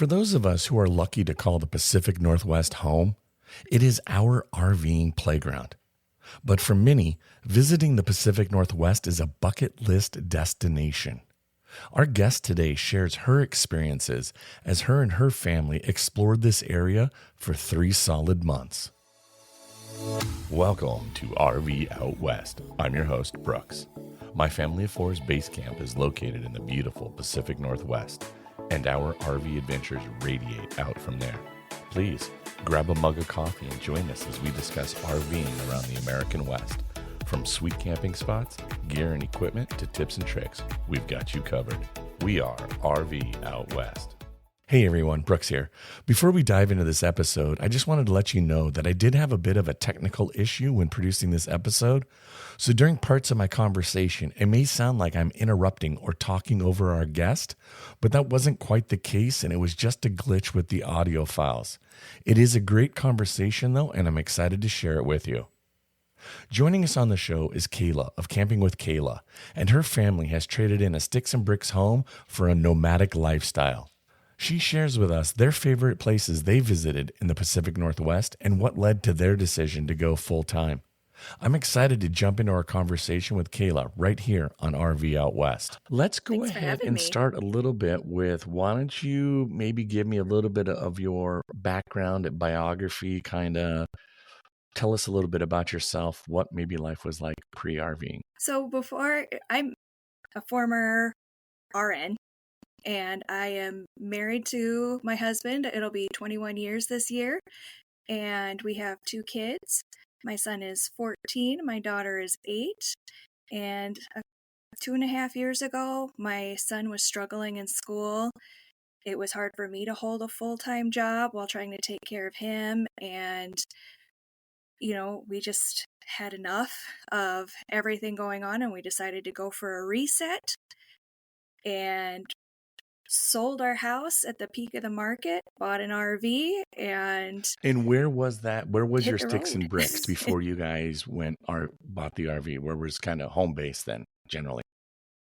For those of us who are lucky to call the Pacific Northwest home, it is our RVing playground. But for many, visiting the Pacific Northwest is a bucket list destination. Our guest today shares her experiences as her and her family explored this area for 3 solid months. Welcome to RV Out West. I'm your host, Brooks. My Family of Four's base camp is located in the beautiful Pacific Northwest, and our RV adventures radiate out from there. Please grab a mug of coffee and join us as we discuss RVing around the American West. From sweet camping spots, gear and equipment, to tips and tricks, we've got you covered. We are RV Out West. Hey everyone, Brooks here. Before we dive into this episode, I just wanted to let you know that I did have a bit of a technical issue when producing this episode. So during parts of my conversation, it may sound like I'm interrupting or talking over our guest, but that wasn't quite the case, and it was just a glitch with the audio files. It is a great conversation though, and I'm excited to share it with you. Joining us on the show is Kayla of Camping with Kayla, and her family has traded in a sticks and bricks home for a nomadic lifestyle. She shares with us their favorite places they visited in the Pacific Northwest and what led to their decision to go full time. I'm excited to jump into our conversation with Kayla right here on RV Out West. Let's go ahead and start a little bit with, why don't you maybe give me a little bit of your background, biography, kind of tell us a little bit about yourself, what maybe life was like pre-RVing. So I'm a former RN. And I am married to my husband. It'll be 21 years this year. And we have 2 kids. My son is 14. My daughter is 8. And 2.5 years ago, my son was struggling in school. It was hard for me to hold a full-time job while trying to take care of him. And, we just had enough of everything going on, and we decided to go for a reset. And sold our house at the peak of the market, bought an RV, and where was that? Where was your sticks and bricks before you guys bought the RV? Where was kind of home base then, generally?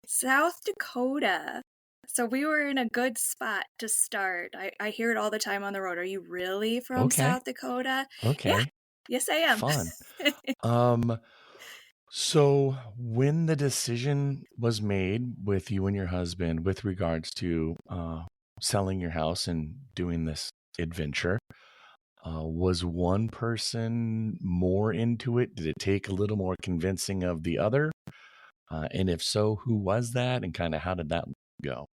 South Dakota. So we were in a good spot to start. I hear it all the time on the road. Are you really from South Dakota? Okay. Yeah. Yes, I am. Fun. So when the decision was made with you and your husband with regards to selling your house and doing this adventure, was one person more into it? Did it take a little more convincing of the other? And if so, who was that, and kind of how did that go?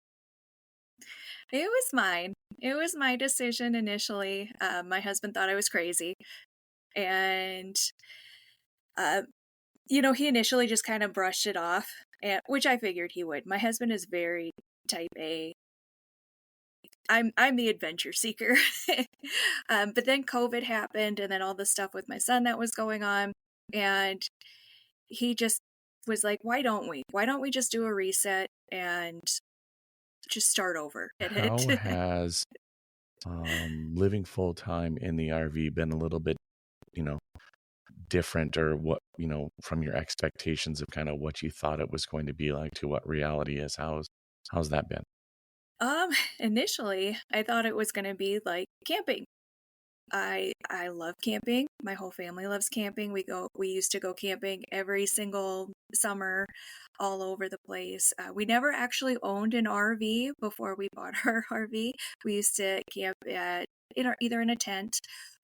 It was mine. It was my decision initially. My husband thought I was crazy. And he initially just kind of brushed it off, which I figured he would. My husband is very type A. I'm the adventure seeker. But then COVID happened, and then all the stuff with my son that was going on, and he just was like, why don't we just do a reset and just start over? How has living full time in the RV been a little bit, different, or what, from your expectations of kind of what you thought it was going to be like to what reality is? How's that been? Initially I thought it was going to be like camping. I love camping. My whole family loves camping. We used to go camping every single summer all over the place. We never actually owned an RV before we bought our RV. We used to camp either in a tent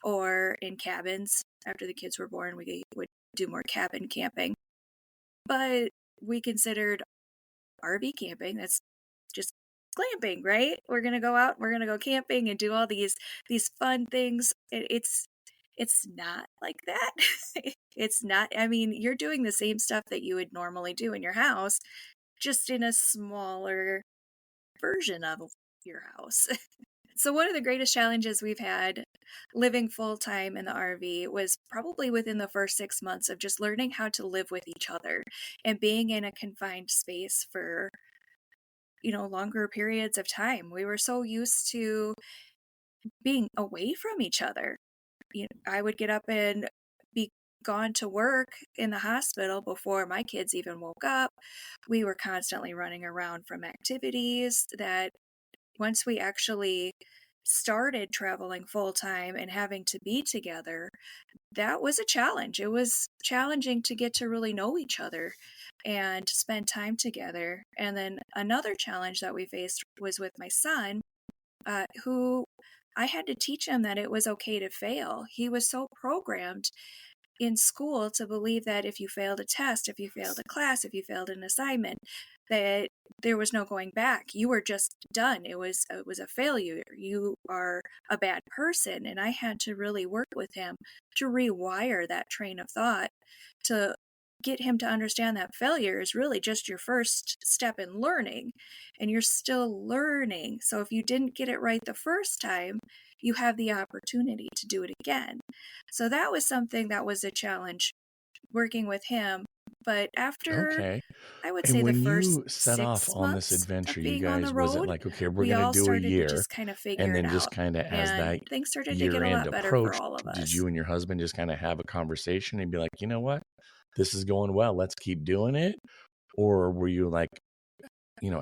or in cabins. After the kids were born, we would do more cabin camping. But we considered RV camping, that's just glamping, right? We're going to go out, we're going to go camping and do all these fun things. It's not like that. It's not, you're doing the same stuff that you would normally do in your house, just in a smaller version of your house. So one of the greatest challenges we've had living full-time in the RV was probably within the first 6 months of just learning how to live with each other and being in a confined space for longer periods of time. We were so used to being away from each other. I would get up and be gone to work in the hospital before my kids even woke up. We were constantly running around from activities that once we actually started traveling full time and having to be together, that was a challenge. It was challenging to get to really know each other and spend time together. And then another challenge that we faced was with my son, who I had to teach him that it was okay to fail. He was so programmed in school to believe that if you failed a test, if you failed a class, if you failed an assignment, that there was no going back. You were just done. It was a failure. You are a bad person. And I had to really work with him to rewire that train of thought, to get him to understand that failure is really just your first step in learning, and you're still learning. So if you didn't get it right the first time, you have the opportunity to do it again. So that was something that was a challenge working with him. But after, Okay. I would And say, the when first you set off 6 on this months adventure, of you being on the guys, was it road, like, okay, we're we going to all do a started to year? just kind of And figure it then just out. kind of as And that things started to get year a end lot better for approached, all of did us. you and your husband just kind of have a conversation and be like, you know what, this is going well, let's keep doing it? Or were you like,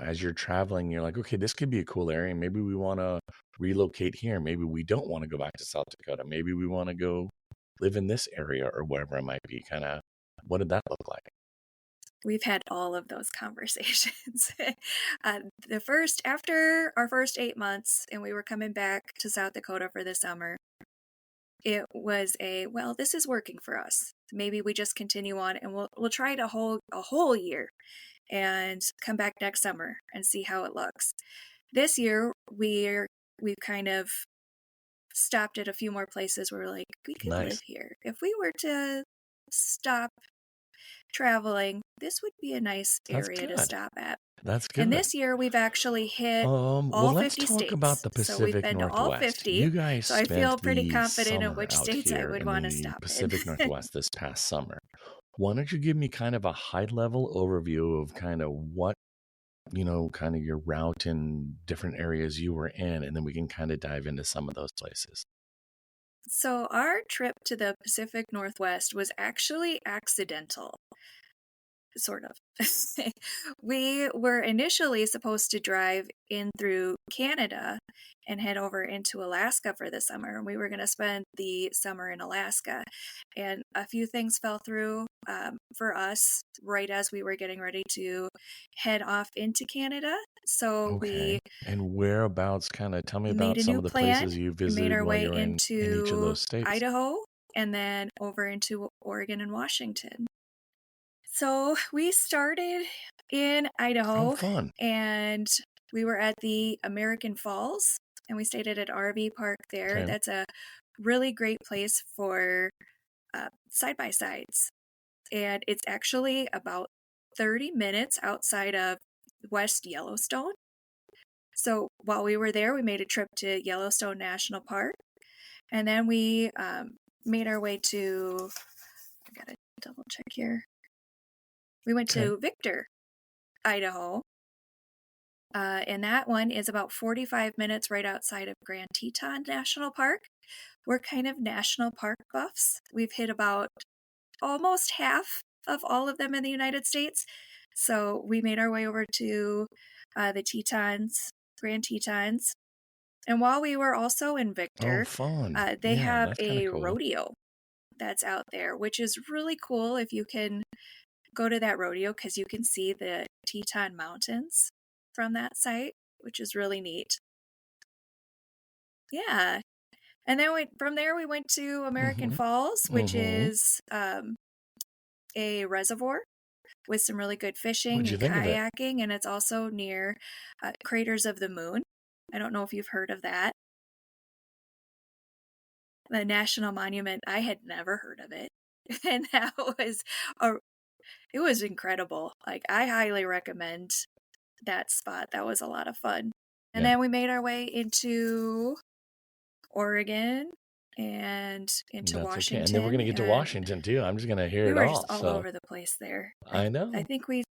as you're traveling, you're like, okay, this could be a cool area. Maybe we want to relocate here. Maybe we don't want to go back to South Dakota. Maybe we want to go live in this area or wherever it might be. Kind of, what did that look like? We've had all of those conversations. After our first 8 months, and we were coming back to South Dakota for the summer, it was well, this is working for us. Maybe we just continue on, and we'll try it a whole year and come back next summer and see how it looks. This year, we've kind of stopped at a few more places where we're like, we could live Nice. here. If we were to stop traveling, this would be a nice That's area to good. stop at. That's And good. this year we've actually hit Well, all let's 50 talk about states. the So we've Pacific been to all Northwest. 50. You guys So I feel spent pretty the confident of summer which out states I here would in want to the stop in. Pacific Northwest this past summer. Why don't you give me kind of a high level overview of kind of what, kind of your route in different areas you were in, and then we can kind of dive into some of those places. So our trip to the Pacific Northwest was actually accidental. Sort of. We were initially supposed to drive in through Canada and head over into Alaska for the summer. And we were going to spend the summer in Alaska. And a few things fell through for us right as we were getting ready to head off into Canada. So Okay. And whereabouts, kind of tell me we made about a some new of the plan. places you We made visited our while way you were in each of into those states. Idaho and then over into Oregon and Washington. So we started in Oh, Idaho, fun. and we were at the American Falls, and we stayed at an RV park there. Okay. That's a really great place for side by sides. And it's actually about 30 minutes outside of West Yellowstone. So while we were there, we made a trip to Yellowstone National Park, and then we made our way to, I gotta double check here. We went Okay. to Victor, Idaho. And that one is about 45 minutes right outside of Grand Teton National Park. We're kind of national park buffs. We've hit about almost half of all of them in the United States. So we made our way over to the Tetons, Grand Tetons. And while we were also in Oh, Victor, fun. they Yeah, have that's kind of a cool. rodeo that's out there, which is really cool if you can go to that rodeo because you can see the Teton Mountains from that site, which is really neat. Yeah. And then from there, we went to American Mm-hmm. Falls, which Mm-hmm. is a reservoir with some really good fishing What'd you and think of it? kayaking. And it's also near Craters of the Moon. I don't know if you've heard of that. The national monument, I had never heard of it. And that was it was incredible. Like, I highly recommend that spot. That was a lot of fun. And Yeah, then we made our way into Oregon and into that's okay. And then we're Washington, gonna get to and Washington too. I'm just gonna hear we it were just all. all So over the place there. I I know. think we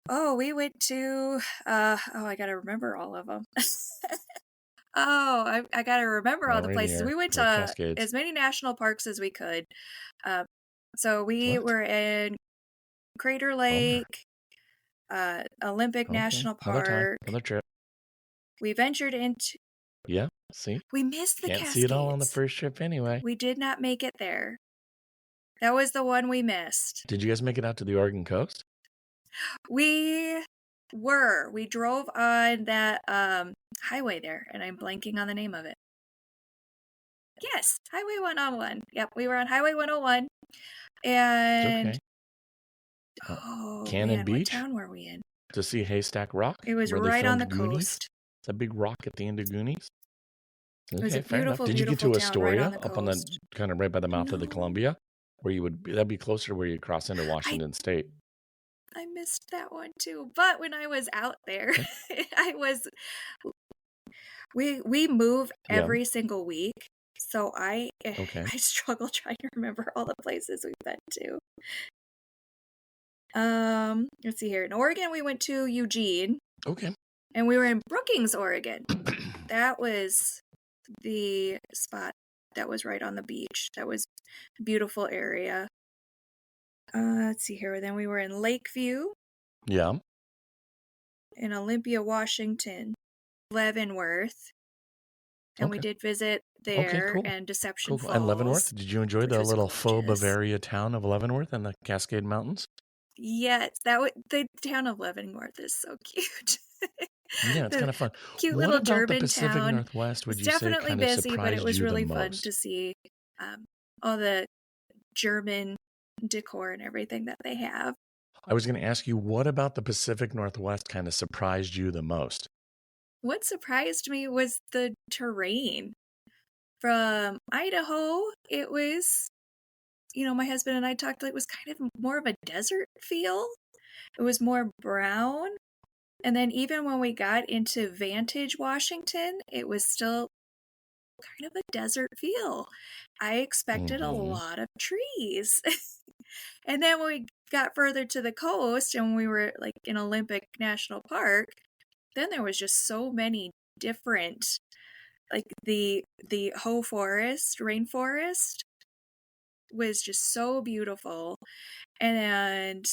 went to I gotta remember all of them. I gotta remember all Well, the right places. here. We went The to Cascades. as many national parks as we could. So we What? were in Crater Bummer. Lake, Olympic Okay. National Another time. Park. Another trip. We ventured into Yeah. See? We missed the Can't see it all on the Cascades. first trip anyway. We did not make it there. That was the one we missed. Did you guys make it out to the Oregon coast? We drove on that highway there, and I'm blanking on the name of it. Yes, Highway 101. Yep, we were on Highway 101. And Okay. oh Cannon man, Beach? what town were we in? To see Haystack Rock? It was where they right on filmed the Goonies? coast. It's a big rock at the end of Goonies. It was a Okay, fair enough. beautiful, Did you get to beautiful town right on Astoria, the up on the coast. kind of right by the mouth of the No. Columbia, where you would that'd be closer to where you cross into Washington State? I missed that one too. But when I was out there, I was we move Yeah. every single week. So I Okay. struggle trying to remember all the places we've been to. Let's see here. In Oregon, we went to Eugene. Okay. And we were in Brookings, Oregon. That was the spot that was right on the beach. That was a beautiful area. Let's see here. Then we were in Lakeview. Yeah. In Olympia, Washington. Leavenworth. And we did visit there cool. and Deception Falls. And Leavenworth, did you enjoy the little faux gorgeous. Bavaria town of Leavenworth and the Cascade Mountains? Yes, the town of Leavenworth is so cute. Yeah, it's kind of fun. Cute What little about German the Pacific town. Northwest would It's you say definitely kind of busy, but surprised it was you really the fun most? to see all the German decor and everything that they have. I was going to ask you, what about the Pacific Northwest kind of surprised you the most? What surprised me was the terrain. From Idaho, it was, my husband and I talked, it was kind of more of a desert feel. It was more brown. And then even when we got into Vantage, Washington, it was still kind of a desert feel. I expected a lot of trees. And then when we got further to the coast and we were like in Olympic National Park, then there was just so many different, like the Hoh Forest, rainforest was just so beautiful. And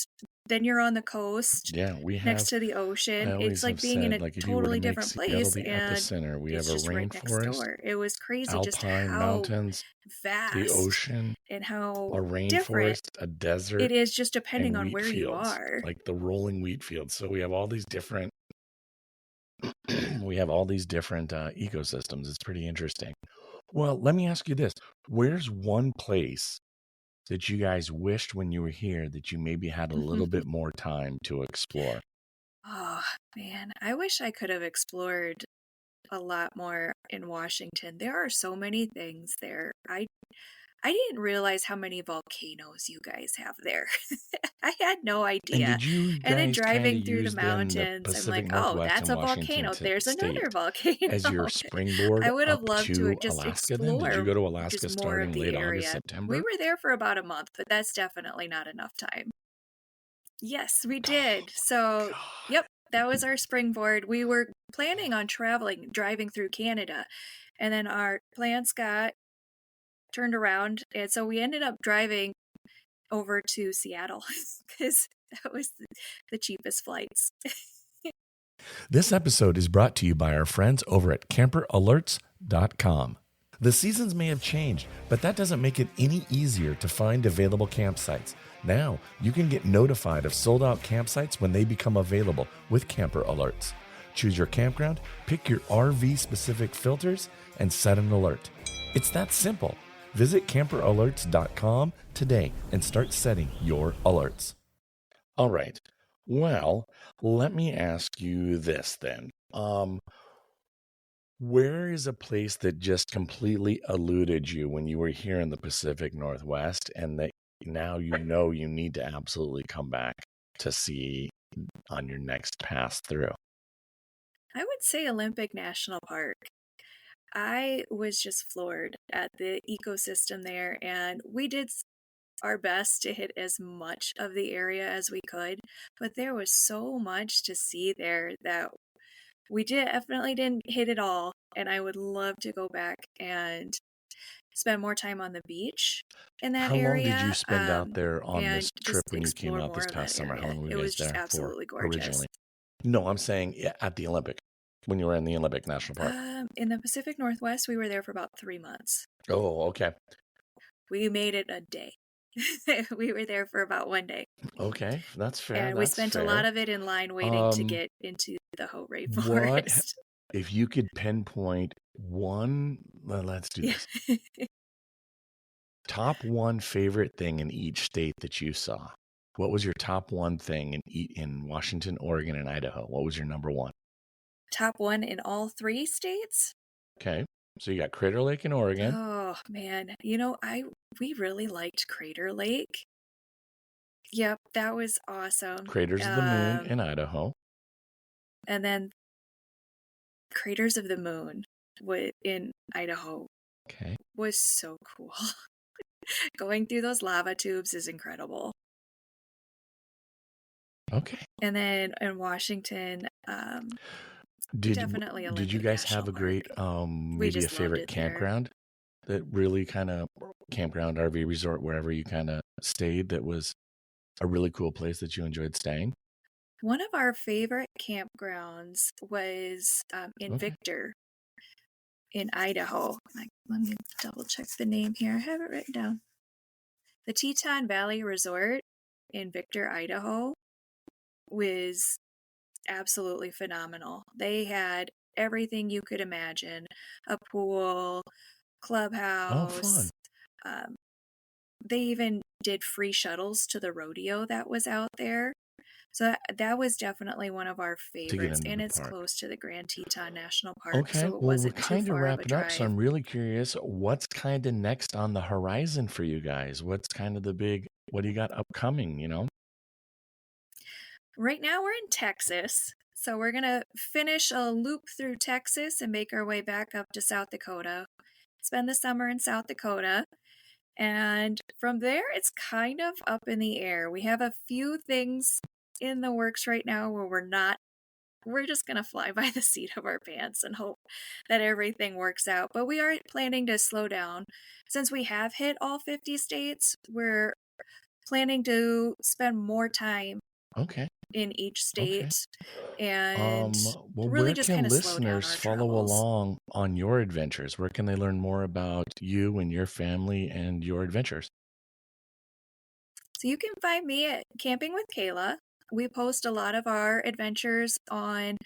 then you're on the coast, next to the ocean. It's like being in a totally different place, and epicenter, we it's have a just right next rainforest, door. It was crazy, alpine just how mountains, vast the ocean, and how a rainforest, different a desert. it is, just depending and on wheat where you fields, are. like the rolling wheat fields. So we have all these different ecosystems. It's pretty interesting. Well, let me ask you this. Where's one place that you guys wished when you were here that you maybe had a little bit more time to explore? Oh, man. I wish I could have explored a lot more in Washington. There are so many things there. I didn't realize how many volcanoes you guys have there. I had no idea. And did you And then guys driving kind of through the use then the mountains, I'm Pacific like, oh, Northwest that's and a Washington volcano. There's another State volcano. as your springboard I would have up loved to to just Alaska then? Did you explore go to Alaska just more starting of the late August, area. September? We were there for about a month, but that's definitely not enough time. Yes, we did. So, yep, that was our springboard. We were planning on driving through Canada, and then our plans got turned around, and so we ended up driving over to Seattle because that was the cheapest flights. This episode is brought to you by our friends over at camperalerts.com. The seasons may have changed, but that doesn't make it any easier to find available campsites. Now, you can get notified of sold-out campsites when they become available with Camper Alerts. Choose your campground, pick your RV-specific filters, and set an alert. It's that simple. Visit camperalerts.com today and start setting your alerts. All right. Well, let me ask you this then. Where is a place that just completely eluded you when you were here in the Pacific Northwest and that now you need to absolutely come back to see on your next pass through? I would say Olympic National Park. I was just floored at the ecosystem there, and we did our best to hit as much of the area as we could, but there was so much to see there that we definitely didn't hit it all, and I would love to go back and spend more time on the beach in that area. How long did you spend out there on this trip when you came explore out this more of past that summer? How area. long were It you guys was just there for absolutely gorgeous. originally? No, I'm saying at the Olympic. when you were in the Olympic National Park? In the Pacific Northwest, we were there for about 3 months. Oh, okay. We made it a day. We were there for about 1 day. Okay, that's fair. And we That's spent a fair. lot of it in line waiting to get into the Haut What rainforest. if you could pinpoint one? Let's do this. Top one favorite thing in each state that you saw. What was your top one thing in Washington, Oregon, and Idaho? What was your number one? Top one in all 3 states? Okay, so you got Crater Lake in Oregon. Oh, man. We really liked Crater Lake. Yep, that was awesome. Craters of the Moon in Idaho. And then Craters of the Moon in Idaho. Okay. Was so cool. Going through those lava tubes is incredible. Okay. And then in Washington, definitely Olympic did you guys National have a Park. great maybe a favorite campground that really kind of campground, RV resort, wherever you kind of stayed, that was a really cool place that you enjoyed staying? One of our favorite campgrounds was in Victor in Idaho. Let me double check the name here. I have it written down. The Teton Valley Resort in Victor, Idaho was absolutely phenomenal. They had everything you could imagine: a pool, clubhouse. Oh, fun. They even did free shuttles to the rodeo that was out there. So that was definitely one of our favorites, and it's close to the Grand Teton National Park. Okay, so it well, we're wasn't too kind of far of a wrapping up, so drive. I'm really curious, what's kind of next on the horizon for you guys? What's kind of what do you got upcoming, Right now we're in Texas, so we're going to finish a loop through Texas and make our way back up to South Dakota. Spend the summer in South Dakota. And from there, it's kind of up in the air. We have a few things in the works right now where we're just going to fly by the seat of our pants and hope that everything works out. But we are planning to slow down. Since we have hit all 50 states, we're planning to spend more time in each state. And really just kind of slow down our listeners follow along on your adventures? Where can they learn more about you and your family and your adventures? So you can find me at Camping with Kayla. We post a lot of our adventures on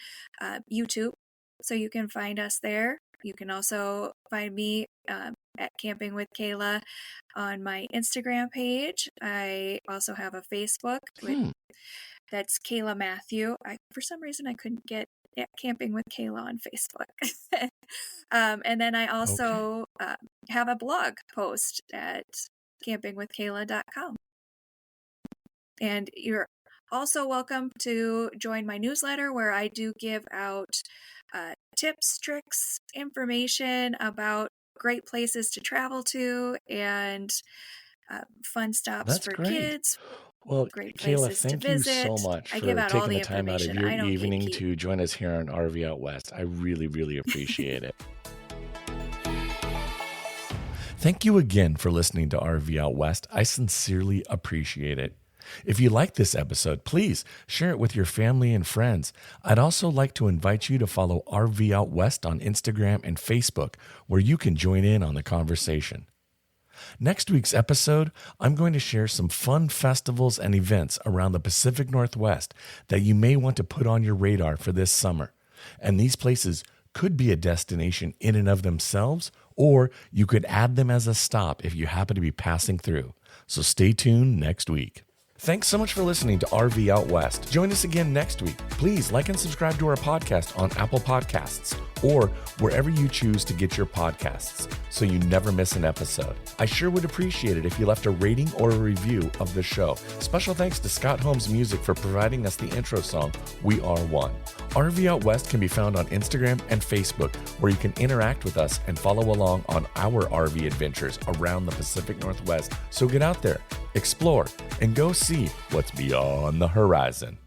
YouTube, so you can find us there. You can also find me at Camping with Kayla on my Instagram page. I also have a Facebook. That's Kayla Matthew. For some reason, I couldn't get Camping with Kayla on Facebook. And then I also have a blog post at campingwithkayla.com. And you're also welcome to join my newsletter, where I do give out tips, tricks, information about great places to travel to, and fun stops for kids. Well, great Kayla, places thank to you visit. so much I give for out all taking the the time out of your information. I don't evening gatekeep. to join us here on RV Out West. I really, really appreciate it. Thank you again for listening to RV Out West. I sincerely appreciate it. If you like this episode, please share it with your family and friends. I'd also like to invite you to follow RV Out West on Instagram and Facebook, where you can join in on the conversation. Next week's episode, I'm going to share some fun festivals and events around the Pacific Northwest that you may want to put on your radar for this summer. And these places could be a destination in and of themselves, or you could add them as a stop if you happen to be passing through. So stay tuned next week. Thanks so much for listening to RV Out West. Join us again next week. Please like and subscribe to our podcast on Apple Podcasts or wherever you choose to get your podcasts so you never miss an episode. I sure would appreciate it if you left a rating or a review of the show. Special thanks to Scott Holmes Music for providing us the intro song, We Are One. RV Out West can be found on Instagram and Facebook, where you can interact with us and follow along on our RV adventures around the Pacific Northwest. So get out there, explore, and go see what's beyond the horizon.